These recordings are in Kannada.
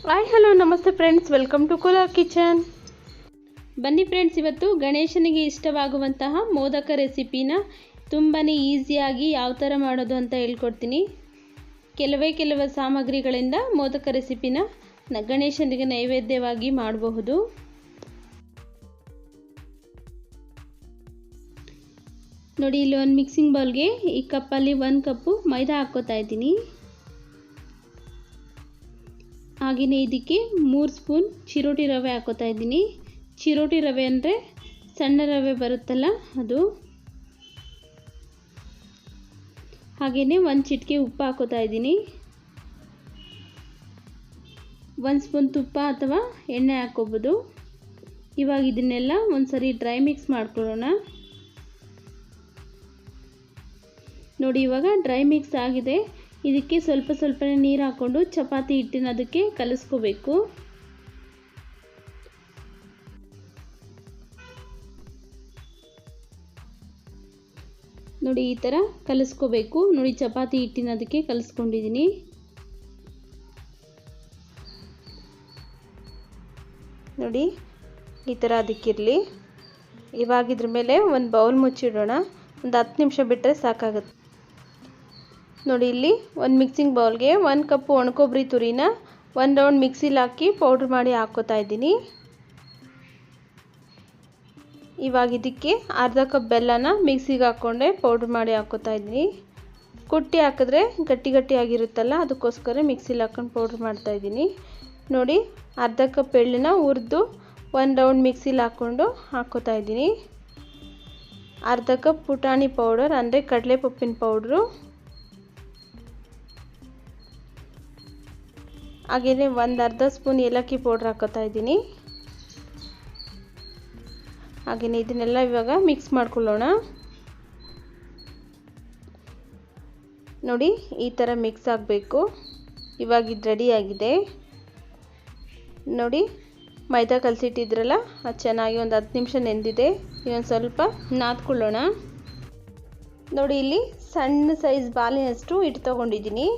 Hi hello namaste friends, welcome to Kolar kitchen. ಬನ್ನಿ ಫ್ರೆಂಡ್ಸ್, ಇವತ್ತು ಗಣೇಶನಿಗೆ ಇಷ್ಟವಾಗುವಂತಹ ಮೋದಕ ರೆಸಿಪಿನ ತುಂಬಾ ಈಸಿಯಾಗಿ ಯಾವ ಥರ ಮಾಡೋದು ಅಂತ ಹೇಳ್ಕೊಡ್ತೀನಿ. ಕೆಲವೇ ಸಾಮಗ್ರಿಗಳಿಂದ ಮೋದಕ ರೆಸಿಪಿನ ಗಣೇಶನಿಗೆ ನೈವೇದ್ಯವಾಗಿ ಮಾಡಬಹುದು. ನೋಡಿ, ಇಲ್ಲಿ ಒಂದು ಮಿಕ್ಸಿಂಗ್ ಬೌಲ್ಗೆ ಈ ಕಪ್ಪಲ್ಲಿ 1 ಕಪ್ಪು ಮೈದಾ ಹಾಕ್ಕೋತಾ ಇದ್ದೀನಿ. ಹಾಗೆಯೇ ಇದಕ್ಕೆ 3 ಸ್ಪೂನ್ ಚಿರೋಟಿ ರವೆ ಹಾಕೋತಾ ಇದ್ದೀನಿ. ಚಿರೋಟಿ ರವೆ ಅಂದರೆ ಸಣ್ಣ ರವೆ ಬರುತ್ತಲ್ಲ ಅದು. ಹಾಗೆಯೇ 1 ಚಿಟಿಕೆ ಉಪ್ಪು ಹಾಕೋತಾ ಇದ್ದೀನಿ. 1 ಸ್ಪೂನ್ ತುಪ್ಪ ಅಥವಾ ಎಣ್ಣೆ ಹಾಕೋಬೋದು. ಇವಾಗ ಇದನ್ನೆಲ್ಲ ಒಂದ್ಸರಿ ಡ್ರೈ ಮಿಕ್ಸ್ ಮಾಡ್ಕೊಳ್ಳೋಣ. ನೋಡಿ, ಇವಾಗ ಡ್ರೈ ಮಿಕ್ಸ್ ಆಗಿದೆ. ಇದಕ್ಕೆ ಸ್ವಲ್ಪ ನೀರು ಹಾಕ್ಕೊಂಡು ಚಪಾತಿ ಹಿಟ್ಟಿನ ಅದಕ್ಕೆ ಕಲಿಸ್ಕೋಬೇಕು. ನೋಡಿ, ಈ ಥರ ಕಲಿಸ್ಕೋಬೇಕು. ನೋಡಿ, ಚಪಾತಿ ಹಿಟ್ಟಿನ ಅದಕ್ಕೆ ಕಲಿಸ್ಕೊಂಡಿದ್ದೀನಿ. ನೋಡಿ, ಈ ಥರ ಅದಕ್ಕಿರಲಿ. ಇವಾಗ ಇದ್ರ ಮೇಲೆ ಒಂದು ಬೌಲ್ ಮುಚ್ಚಿಡೋಣ. ಒಂದು 10 ನಿಮಿಷ ಬಿಟ್ಟರೆ ಸಾಕಾಗುತ್ತೆ. ನೋಡಿ, ಇಲ್ಲಿ ಒಂದು ಮಿಕ್ಸಿಂಗ್ ಬೌಲ್ಗೆ 1 ಕಪ್ಪು ಒಣಕೊಬ್ಬರಿ ತುರಿನ 1 ರೌಂಡ್ ಮಿಕ್ಸಿಲಿ ಹಾಕಿ ಪೌಡ್ರ್ ಮಾಡಿ ಹಾಕ್ಕೋತಾ ಇದ್ದೀನಿ. ಇವಾಗ ಇದಕ್ಕೆ ಅರ್ಧ ಕಪ್ ಬೆಲ್ಲನ ಮಿಕ್ಸಿಗೆ ಹಾಕ್ಕೊಂಡೆ ಪೌಡ್ರ್ ಮಾಡಿ ಹಾಕ್ಕೋತಾ ಇದ್ದೀನಿ. ಕುಟ್ಟಿ ಹಾಕಿದ್ರೆ ಗಟ್ಟಿಯಾಗಿರುತ್ತಲ್ಲ, ಅದಕ್ಕೋಸ್ಕರ ಮಿಕ್ಸಿಲಿ ಹಾಕ್ಕೊಂಡು ಪೌಡ್ರ್ ಮಾಡ್ತಾಯಿದ್ದೀನಿ. ನೋಡಿ, ಅರ್ಧ ಕಪ್ ಎಳ್ಳನ್ನ ಹುರಿದು 1 ರೌಂಡ್ ಮಿಕ್ಸಿಲಿ ಹಾಕ್ಕೊಂಡು ಹಾಕ್ಕೋತಾ ಇದ್ದೀನಿ. ಅರ್ಧ ಕಪ್ ಪುಟಾಣಿ ಪೌಡರ್ ಅಂದರೆ ಕಡಲೆಪಪ್ಪಿನ ಪೌಡ್ರು. ಹಾಗೆಯೇ ಒಂದು ಅರ್ಧ ಸ್ಪೂನ್ ಏಲಕ್ಕಿ ಪೌಡ್ರ್ ಹಾಕೋತಾ ಇದ್ದೀನಿ. ಹಾಗೆಯೇ ಇದನ್ನೆಲ್ಲ ಇವಾಗ ಮಿಕ್ಸ್ ಮಾಡ್ಕೊಳ್ಳೋಣ. ನೋಡಿ, ಈ ಥರ ಮಿಕ್ಸ್ ಆಗಬೇಕು. ಇವಾಗ ಇದು ರೆಡಿಯಾಗಿದೆ. ನೋಡಿ, ಮೈದಾ ಕಲಸಿಟ್ಟಿದ್ರಲ್ಲ, ಅದು ಚೆನ್ನಾಗಿ ಒಂದು 10 ನಿಮಿಷ ನೆಂದಿದೆ. ಇನ್ನೊಂದು ಸ್ವಲ್ಪ ನಾದ್ಕೊಳ್ಳೋಣ. ನೋಡಿ, ಇಲ್ಲಿ ಸಣ್ಣ ಸೈಜ್ ಬಾಲಿನಷ್ಟು ಹಿಟ್ಟು ತೊಗೊಂಡಿದ್ದೀನಿ.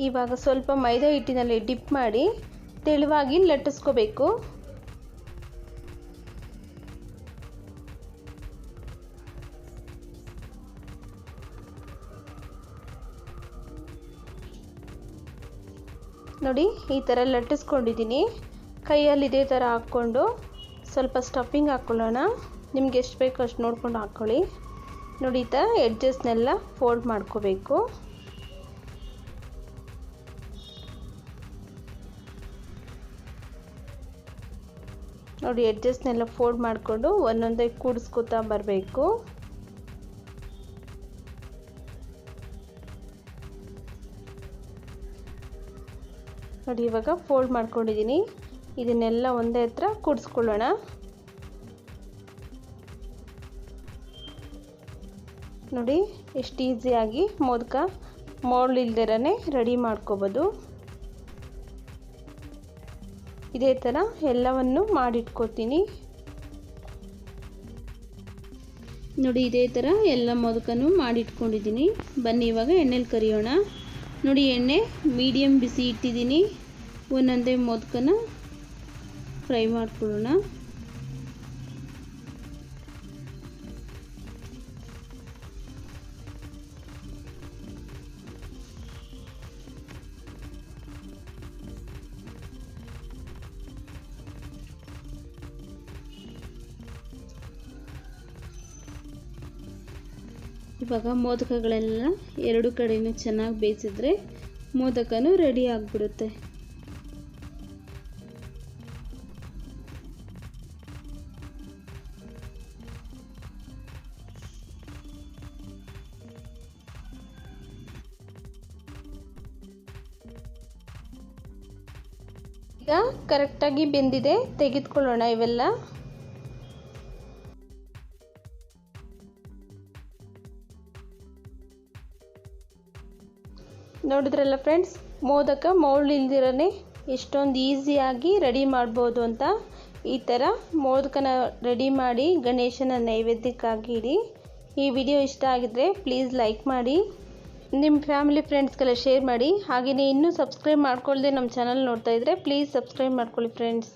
ಇವಾಗ ಸ್ವಲ್ಪ ಮೈದಾ ಹಿಟ್ಟಿನಲ್ಲಿ ಡಿಪ್ ಮಾಡಿ ತೆಳುವಾಗಿ ಲಟ್ಟಿಸ್ಕೋಬೇಕು. ನೋಡಿ, ಈ ಥರ ಲಟ್ಟಿಸ್ಕೊಂಡಿದ್ದೀನಿ. ಕೈಯಲ್ಲಿ ಇದೇ ಥರ ಹಾಕ್ಕೊಂಡು ಸ್ವಲ್ಪ ಸ್ಟಫಿಂಗ್ ಹಾಕ್ಕೊಳ್ಳೋಣ. ನಿಮ್ಗೆ ಎಷ್ಟು ಬೇಕೋ ಅಷ್ಟು ನೋಡ್ಕೊಂಡು ಹಾಕ್ಕೊಳ್ಳಿ. ನೋಡಿ, ಈ ಥರ ಎಡ್ಜಸ್ನೆಲ್ಲ ಫೋಲ್ಡ್ ಮಾಡ್ಕೋಬೇಕು. ನೋಡಿ, ಎಡ್ಜಸ್ನೆಲ್ಲ ಫೋಲ್ಡ್ ಮಾಡಿಕೊಂಡು ಒಂದೊಂದೇ ಕೂಡಿಸ್ಕೊತಾ ಬರಬೇಕು. ನೋಡಿ, ಇವಾಗ ಫೋಲ್ಡ್ ಮಾಡ್ಕೊಂಡಿದ್ದೀನಿ. ಇದನ್ನೆಲ್ಲ ಒಂದೇ ಹತ್ರ ಕೂಡಿಸ್ಕೊಳ್ಳೋಣ. ನೋಡಿ, ಎಷ್ಟು ಈಸಿಯಾಗಿ ಮೋದಕ ಮೋಲ್ಡ್ ಇಲ್ದಿರನೇ ರೆಡಿ ಮಾಡ್ಕೋಬೋದು. ಇದೇ ಥರ ಎಲ್ಲವನ್ನು ಮಾಡಿಟ್ಕೋತೀನಿ. ನೋಡಿ, ಇದೇ ಥರ ಎಲ್ಲ ಮೋದಕನೂ ಮಾಡಿಟ್ಕೊಂಡಿದ್ದೀನಿ. ಬನ್ನಿ ಇವಾಗ ಎಣ್ಣೆಲಿ ಕರಿಯೋಣ. ನೋಡಿ, ಎಣ್ಣೆ ಮೀಡಿಯಮ್ ಬಿಸಿ ಇಟ್ಟಿದ್ದೀನಿ. ಒಂದೊಂದೇ ಮೋದಕನ ಫ್ರೈ ಮಾಡ್ಕೊಳ್ಳೋಣ. ಇವಾಗ ಮೋದಕಗಳೆಲ್ಲ 2 ಕಡೆನೂ ಚೆನ್ನಾಗಿ ಬೇಯಿಸಿದ್ರೆ ಮೋದಕನೂ ರೆಡಿ ಆಗಿಬಿಡುತ್ತೆ. ಈಗ ಕರೆಕ್ಟಾಗಿ ಬೆಂದಿದೆ, ತೆಗೆದುಕೊಳ್ಳೋಣ ಇವೆಲ್ಲ. ನೋಡಿದ್ರಲ್ಲ ಫ್ರೆಂಡ್ಸ್, ಮೋದಕ ಮೋಲ್ಡ್ ಇಲ್ದಿರನೇ ಎಷ್ಟೊಂದು ಈಸಿಯಾಗಿ ರೆಡಿ ಮಾಡ್ಬೋದು ಅಂತ. ಈ ಥರ ಮೋದಕನ ರೆಡಿ ಮಾಡಿ ಗಣೇಶನ ನೈವೇದ್ಯಕ್ಕಾಗಿ ಇಡಿ. ಈ ವಿಡಿಯೋ ಇಷ್ಟ ಆಗಿದ್ರೆ ಪ್ಲೀಸ್ ಲೈಕ್ ಮಾಡಿ, ನಿಮ್ಮ ಫ್ಯಾಮಿಲಿ ಫ್ರೆಂಡ್ಸ್ಗೆಲ್ಲ ಶೇರ್ ಮಾಡಿ. ಹಾಗೆಯೇ ಇನ್ನೂ ಸಬ್ಸ್ಕ್ರೈಬ್ ಮಾಡ್ಕೊಳ್ಳದೆ ನಮ್ಮ ಚಾನಲ್ ನೋಡ್ತಾ ಇದ್ದರೆ ಪ್ಲೀಸ್ ಸಬ್ಸ್ಕ್ರೈಬ್ ಮಾಡ್ಕೊಳ್ಳಿ ಫ್ರೆಂಡ್ಸ್.